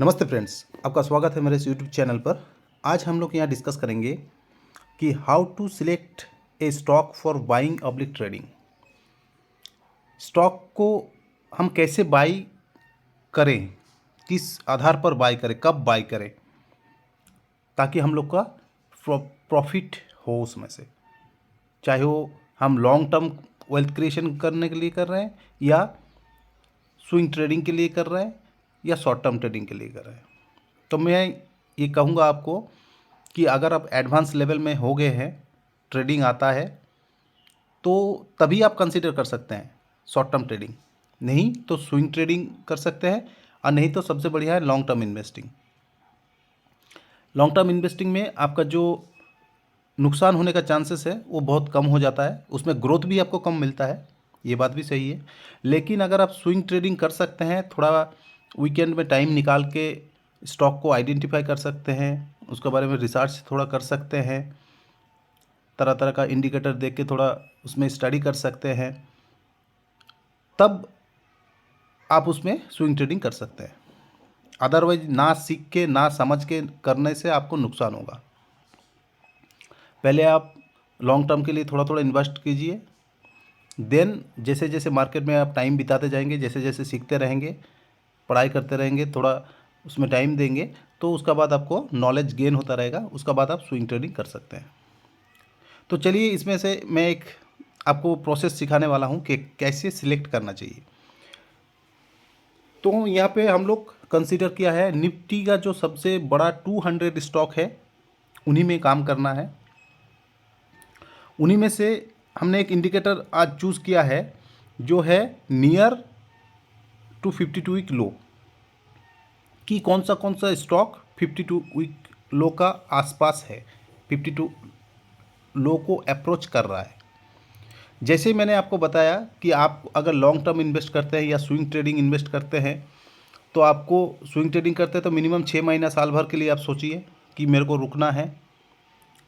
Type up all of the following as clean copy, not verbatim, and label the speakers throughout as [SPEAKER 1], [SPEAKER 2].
[SPEAKER 1] नमस्ते फ्रेंड्स, आपका स्वागत है मेरे इस यूट्यूब चैनल पर। आज हम लोग यहाँ डिस्कस करेंगे कि how to select a stock for buying oblique trading. Stock को हम कैसे बाई करें, किस आधार पर बाई करें, कब बाई करें, ताकि हम लोग का प्रॉफिट हो उसमें से, चाहे वो हम लॉन्ग टर्म वेल्थ क्रिएशन करने के लिए कर रहे हैं या स्विंग ट्रेडिंग के लिए कर रहे हैं या शॉर्ट टर्म ट्रेडिंग के लिए कर रहे हैं। तो मैं ये कहूँगा आपको कि अगर आप एडवांस लेवल में हो गए हैं, ट्रेडिंग आता है, तो तभी आप कंसीडर कर सकते हैं शॉर्ट टर्म ट्रेडिंग, नहीं तो स्विंग ट्रेडिंग कर सकते हैं, और नहीं तो सबसे बढ़िया है long term investing. Long term investing में आपका जो नुकसान होने का चांसेस है वो बहुत कम हो जाता है, उसमें ग्रोथ भी आपको कम मिलता है, ये बात भी सही है। लेकिन अगर आप स्विंग ट्रेडिंग कर सकते हैं, थोड़ा वीकेंड में टाइम निकाल के स्टॉक को आइडेंटिफाई कर सकते हैं, उसके बारे में रिसर्च थोड़ा कर सकते हैं, तरह तरह का इंडिकेटर देख के थोड़ा उसमें स्टडी कर सकते हैं, तब आप उसमें स्विंग ट्रेडिंग कर सकते हैं। अदरवाइज ना सीख के ना समझ के करने से आपको नुकसान होगा। पहले आप लॉन्ग टर्म के लिए थोड़ा थोड़ा इन्वेस्ट कीजिए, देन जैसे जैसे मार्केट में आप टाइम बिताते जाएंगे, जैसे जैसे सीखते रहेंगे, पढ़ाई करते रहेंगे, थोड़ा उसमें टाइम देंगे, तो उसका बाद आपको नॉलेज गेन होता रहेगा, उसका बाद आप स्विंग ट्रेडिंग कर सकते हैं। तो चलिए इसमें से मैं एक आपको प्रोसेस सिखाने वाला हूँ कि कैसे सिलेक्ट करना चाहिए। तो यहाँ पे हम लोग कंसीडर किया है निफ्टी का जो सबसे बड़ा 200 स्टॉक है, उन्हीं में काम करना है। उन्हीं में से हमने एक इंडिकेटर आज चूज़ किया है जो है नियर टू 52 वीक लो, कि कौन सा स्टॉक 52 वीक लो का आसपास है, 52 लो को अप्रोच कर रहा है। जैसे मैंने आपको बताया कि आप अगर लॉन्ग टर्म इन्वेस्ट करते हैं या स्विंग ट्रेडिंग इन्वेस्ट करते हैं, तो आपको स्विंग ट्रेडिंग करते हैं तो मिनिमम 6 महीना साल भर के लिए आप सोचिए कि मेरे को रुकना है,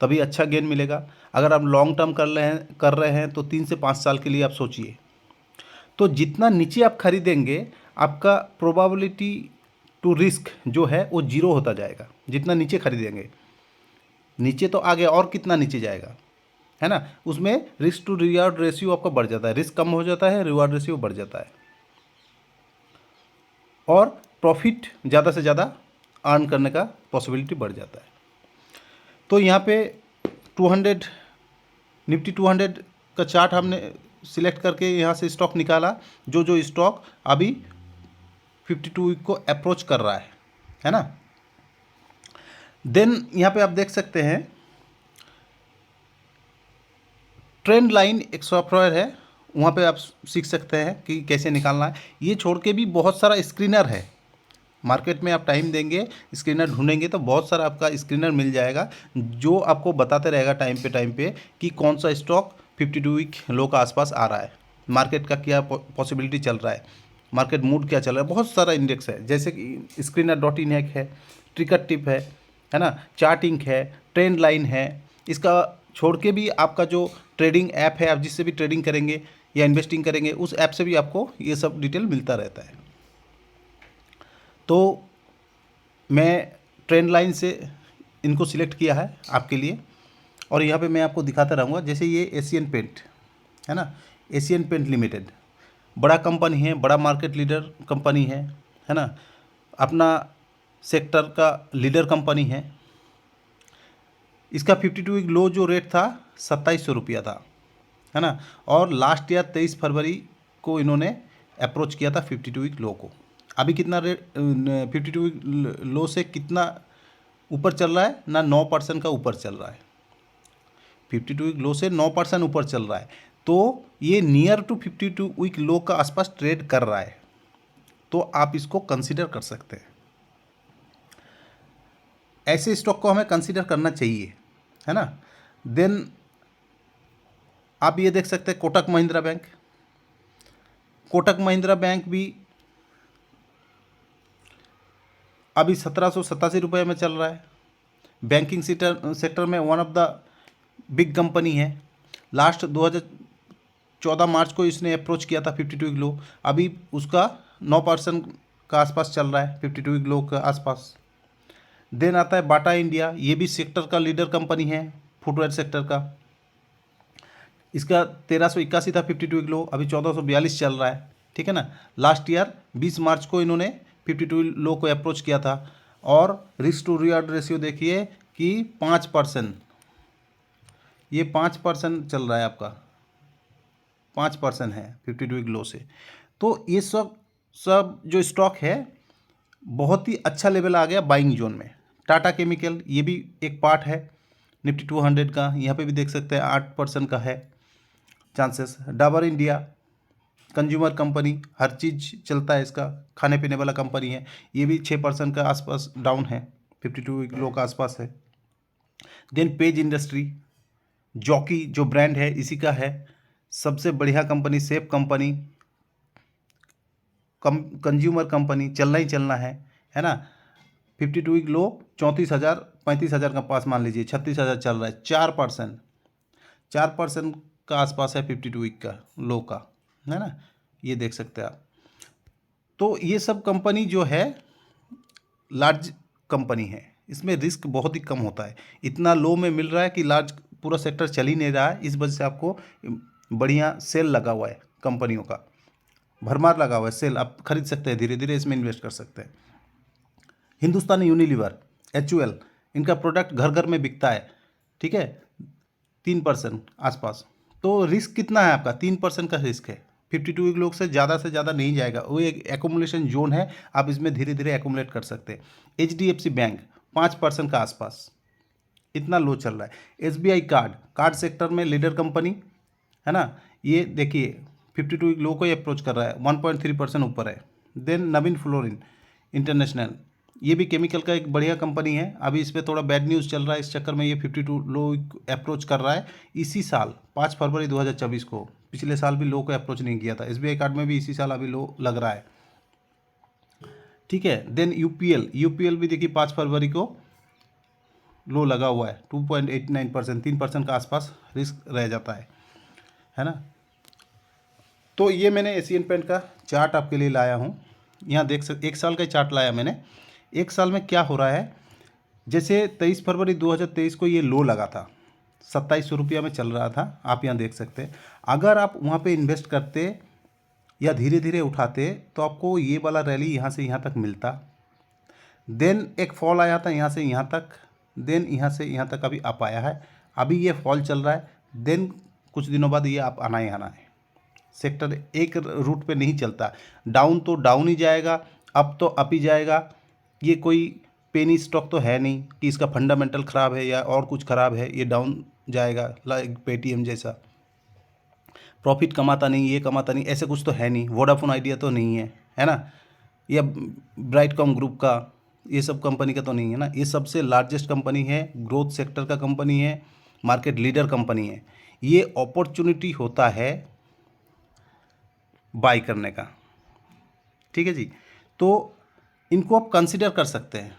[SPEAKER 1] तभी अच्छा गेन मिलेगा। अगर आप लॉन्ग टर्म कर रहे हैं तो 3 से 5 साल के लिए आप सोचिए। तो जितना नीचे आप खरीदेंगे, आपका प्रोबेबिलिटी टू रिस्क जो है वो जीरो होता जाएगा। जितना नीचे खरीदेंगे, नीचे तो आगे और कितना नीचे जाएगा, है ना, उसमें रिस्क टू रिवार्ड रेशियो आपका बढ़ जाता है, रिस्क कम हो जाता है, रिवार्ड रेशियो बढ़ जाता है, और प्रॉफिट ज़्यादा से ज़्यादा अर्न करने का पॉसिबिलिटी बढ़ जाता है। तो यहाँ पे 200 निफ्टी 200 का चार्ट हमने सिलेक्ट करके यहाँ से स्टॉक निकाला, जो जो स्टॉक अभी 52 वीक को अप्रोच कर रहा है ना। देन यहाँ पे आप देख सकते हैं ट्रेंड लाइन एक सॉफ्टवेयर है, वहाँ पे आप सीख सकते हैं कि कैसे निकालना है। ये छोड़ के भी बहुत सारा स्क्रीनर है मार्केट में, आप टाइम देंगे, स्क्रीनर ढूंढेंगे तो बहुत सारा आपका स्क्रीनर मिल जाएगा, जो आपको बताते रहेगा टाइम पे कि कौन सा स्टॉक 52 वीक लो का आसपास आ रहा है, मार्केट का क्या पॉसिबिलिटी चल रहा है, मार्केट मूड क्या चल रहा है। बहुत सारा इंडेक्स है, जैसे कि स्क्रीनर.इन है, ट्रिकर टिप है ना, चार्टिंग है, ट्रेंड लाइन है। इसका छोड़ के भी आपका जो ट्रेडिंग ऐप है, आप जिससे भी ट्रेडिंग करेंगे या इन्वेस्टिंग करेंगे, उस ऐप से भी आपको ये सब डिटेल मिलता रहता है। तो मैं ट्रेंड लाइन से इनको सिलेक्ट किया है आपके लिए, और यहाँ पे मैं आपको दिखाता रहूँगा। जैसे ये एशियन पेंट है ना, एशियन पेंट लिमिटेड बड़ा कंपनी है, बड़ा मार्केट लीडर कंपनी है ना, अपना सेक्टर का लीडर कंपनी है। इसका 52 वीक लो जो रेट था 2700 रुपया था, है ना, और लास्ट ईयर 23 फरवरी को इन्होंने अप्रोच किया था 52 वीक लो को। अभी कितना रेट 52 वीक लो से कितना ऊपर चल रहा है ना, 9% का ऊपर चल रहा है। 52 वीक लो से 9% ऊपर चल रहा है, तो ये नियर टू 52 वीक लो का आसपास ट्रेड कर रहा है, तो आप इसको कंसीडर कर सकते हैं। ऐसे स्टॉक को हमें कंसीडर करना चाहिए, है ना। देन आप ये देख सकते हैं कोटक महिंद्रा बैंक। कोटक महिंद्रा बैंक भी अभी 1787 रुपये में चल रहा है। बैंकिंग सेक्टर में one of the big company है। लास्ट 2014 मार्च को इसने अप्रोच किया था 52 वीक लो, अभी उसका 9% का आसपास चल रहा है, 52 वीक लो के आसपास। देन आता है बाटा इंडिया, ये भी सेक्टर का लीडर कंपनी है फुटवेयर सेक्टर का। इसका 1381 था 52 वीक लो, अभी 1442 चल रहा है, ठीक है ना। लास्ट ईयर 20 मार्च को इन्होंने 52 लो को अप्रोच किया था और रिस्क टू रिवार्ड रेशियो देखिए कि 5%, ये 5% चल रहा है आपका, 5% है 52 वीक लो से। तो ये सब जो स्टॉक है बहुत ही अच्छा लेवल आ गया बाइंग जोन में। टाटा केमिकल ये भी एक पार्ट है निफ्टी 200 का, यहाँ पे भी देख सकते हैं 8% का है chances. Dabur India consumer company, हर चीज़ चलता है इसका, खाने पीने वाला कंपनी है, ये भी 6% का आसपास डाउन है, 52 वीक लो का आसपास है। देन पेज इंडस्ट्री, जॉकी जो ब्रांड है इसी का है, सबसे बढ़िया company, safe company, consumer company, चलना ही चलना है ना। 52 वीक लो 34,000 35,000 का पास मान लीजिए, 36,000 चल रहा है, 4% का आसपास है 52 वीक का लो का, है ना, ये देख सकते हैं आप। तो ये सब कंपनी जो है लार्ज कंपनी है, इसमें रिस्क बहुत ही कम होता है, इतना लो में मिल रहा है कि लार्ज पूरा सेक्टर चल ही नहीं रहा है, इस वजह से आपको बढ़िया सेल लगा हुआ है, कंपनियों का भरमार लगा हुआ है सेल, आप खरीद सकते हैं, धीरे धीरे इसमें इन्वेस्ट कर सकते हैं। हिंदुस्तानी यूनिलीवर, HUL, इनका प्रोडक्ट घर घर में बिकता है, ठीक है, 3% आसपास। तो रिस्क कितना है आपका, 3% का रिस्क है, 52 वीक लोग से ज़्यादा नहीं जाएगा, वो एक एकोमुलेशन जोन है, आप इसमें धीरे धीरे एकोमुलेट कर सकते हैं। HDFC बैंक 5% का आसपास, इतना लो चल रहा है। SBI कार्ड सेक्टर में लीडर कंपनी है ना, ये देखिए 52 वीक लो को ही अप्रोच कर रहा है, 1.3% ऊपर है। देन नवीन फ्लोरिन इंटरनेशनल, ये भी केमिकल का एक बढ़िया कंपनी है, अभी इस पर थोड़ा बैड न्यूज़ चल रहा है, इस चक्कर में ये 52 लो अप्रोच कर रहा है। इसी साल 5 फरवरी 2024 को, पिछले साल भी लो को अप्रोच नहीं किया था। SBI कार्ड में भी इसी साल अभी लो लग रहा है, ठीक है। देन यूपीएल भी देखिए 5 फरवरी को लो लगा हुआ है, 2.89%, 3% का आसपास रिस्क रह जाता है ना। तो ये मैंने एशियन पेंट का चार्ट आपके लिए लाया हूँ, यहाँ देख सकते, 1 साल का चार्ट लाया मैंने। 1 साल में क्या हो रहा है, जैसे 23 फरवरी 2023 को ये लो लगा था, 2700 रुपया में चल रहा था, आप यहाँ देख सकते हैं। अगर आप वहाँ पे इन्वेस्ट करते या धीरे धीरे उठाते तो आपको ये वाला रैली यहाँ से यहाँ तक मिलता। देन एक फॉल आया था यहाँ से यहाँ तक, देन यहाँ से यहाँ तक अभी अप आया है, अभी ये फॉल चल रहा है। देन कुछ दिनों बाद ये आप आना ही आना है, सेक्टर एक रूट पे नहीं चलता, डाउन तो डाउन ही जाएगा, अप तो अप ही जाएगा। ये कोई पेनी स्टॉक तो है नहीं कि इसका फंडामेंटल ख़राब है या और कुछ ख़राब है, ये डाउन जाएगा, लाइक पेटीएम जैसा प्रॉफिट कमाता नहीं, ये कमाता नहीं, ऐसे कुछ तो है नहीं। वोडाफोन आइडिया तो नहीं है ना, या ब्राइटकॉम ग्रुप का, ये सब कंपनी का तो नहीं है ना। ये सबसे लार्जेस्ट कंपनी है, ग्रोथ सेक्टर का कंपनी है, मार्केट लीडर कंपनी है। ये अपॉर्चुनिटी होता है बाई करने का, ठीक है जी। तो इनको आप कंसिडर कर सकते हैं,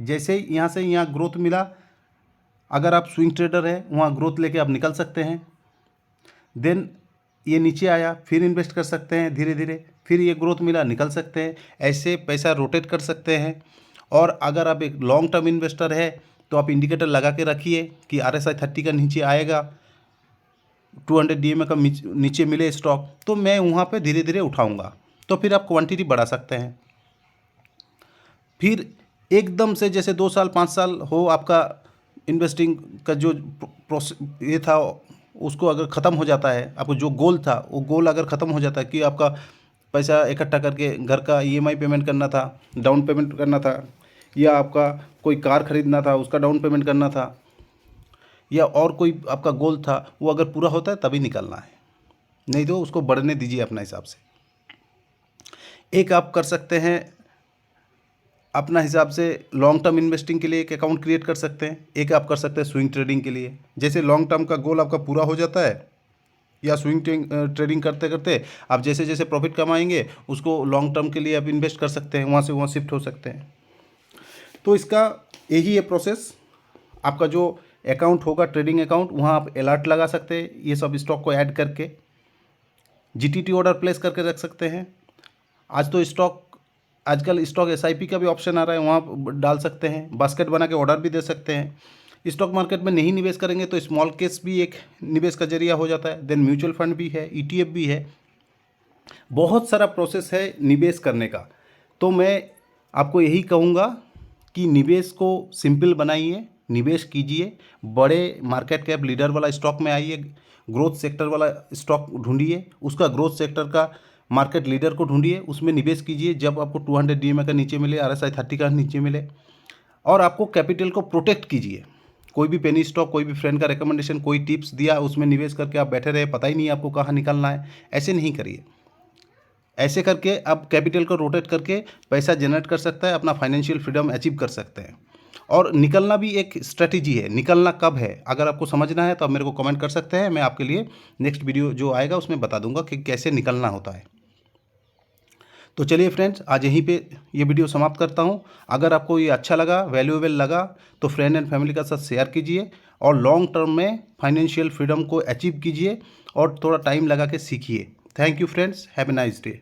[SPEAKER 1] जैसे यहाँ से यहाँ ग्रोथ मिला, अगर आप स्विंग ट्रेडर हैं वहाँ ग्रोथ लेके आप निकल सकते हैं। देन ये नीचे आया, फिर इन्वेस्ट कर सकते हैं धीरे धीरे, फिर ये ग्रोथ मिला, निकल सकते हैं, ऐसे पैसा रोटेट कर सकते हैं। और अगर आप एक लॉन्ग टर्म इन्वेस्टर है तो आप इंडिकेटर लगा के रखिए कि RSI 30 का नीचे आएगा, 200 DMA का नीचे मिले स्टॉक, तो मैं वहाँ पे धीरे धीरे उठाऊंगा, तो फिर आप क्वांटिटी बढ़ा सकते हैं। फिर एकदम से जैसे 2 साल 5 साल हो आपका इन्वेस्टिंग का जो ये था, उसको अगर ख़त्म हो जाता है, आपको जो गोल था वो गोल अगर ख़त्म हो जाता है कि आपका पैसा इकट्ठा करके घर का EMI पेमेंट करना था, डाउन पेमेंट करना था, या आपका कोई कार ख़रीदना था उसका डाउन पेमेंट करना था, या और कोई आपका गोल था, वो अगर पूरा होता है तभी निकलना है, नहीं तो उसको बढ़ने दीजिए अपने हिसाब से। एक आप कर सकते हैं अपना हिसाब से, लॉन्ग टर्म इन्वेस्टिंग के लिए एक अकाउंट क्रिएट कर सकते हैं, एक आप कर सकते हैं स्विंग ट्रेडिंग के लिए। जैसे लॉन्ग टर्म का गोल आपका पूरा हो जाता है, या स्विंग ट्रेडिंग करते करते आप जैसे जैसे प्रॉफिट कमाएंगे उसको लॉन्ग टर्म के लिए आप इन्वेस्ट कर सकते हैं, वहाँ से वहाँ शिफ्ट हो सकते हैं। तो इसका यही है प्रोसेस। आपका जो अकाउंट होगा ट्रेडिंग अकाउंट, वहाँ आप अलर्ट लगा सकते हैं, ये सब स्टॉक को ऐड करके GTT ऑर्डर प्लेस करके रख सकते हैं। आज तो स्टॉक आजकल स्टॉक SIP का भी ऑप्शन आ रहा है, वहाँ डाल सकते हैं, बास्केट बना के ऑर्डर भी दे सकते हैं। स्टॉक मार्केट में नहीं निवेश करेंगे तो स्मॉल कैश भी एक निवेश का जरिया हो जाता है। देन म्यूचुअल फंड भी है, ETF भी है, बहुत सारा प्रोसेस है निवेश करने का। तो मैं आपको यही कहूँगा कि निवेश को सिंपल बनाइए, निवेश कीजिए, बड़े मार्केट कैप लीडर वाला स्टॉक में आइए, ग्रोथ सेक्टर वाला स्टॉक ढूंढिए, उसका ग्रोथ सेक्टर का मार्केट लीडर को ढूंढिए, उसमें निवेश कीजिए। जब आपको 200 DMA का नीचे मिले, RSI 30 का नीचे मिले, और आपको कैपिटल को प्रोटेक्ट कीजिए। कोई भी पेनी स्टॉक, कोई भी फ्रेंड का रिकमेंडेशन, कोई टिप्स दिया, उसमें निवेश करके आप बैठे रहे, पता ही नहीं आपको कहाँ निकलना है, ऐसे नहीं करिए। ऐसे करके आप कैपिटल को रोटेट करके पैसा जनरेट कर सकता है, अपना फाइनेंशियल फ्रीडम अचीव कर सकते हैं। और निकलना भी एक स्ट्रेटजी है, निकलना कब है अगर आपको समझना है तो आप मेरे को कमेंट कर सकते हैं, मैं आपके लिए नेक्स्ट वीडियो जो आएगा उसमें बता दूंगा कि कैसे निकलना होता है। तो चलिए फ्रेंड्स, आज यहीं पे ये वीडियो समाप्त करता हूँ। अगर आपको ये अच्छा लगा, वैल्यूएबल लगा, तो फ्रेंड एंड फैमिली के साथ शेयर कीजिए और लॉन्ग टर्म में फाइनेंशियल फ्रीडम को अचीव कीजिए और थोड़ा टाइम लगा के सीखिए। Thank you friends, have a nice day.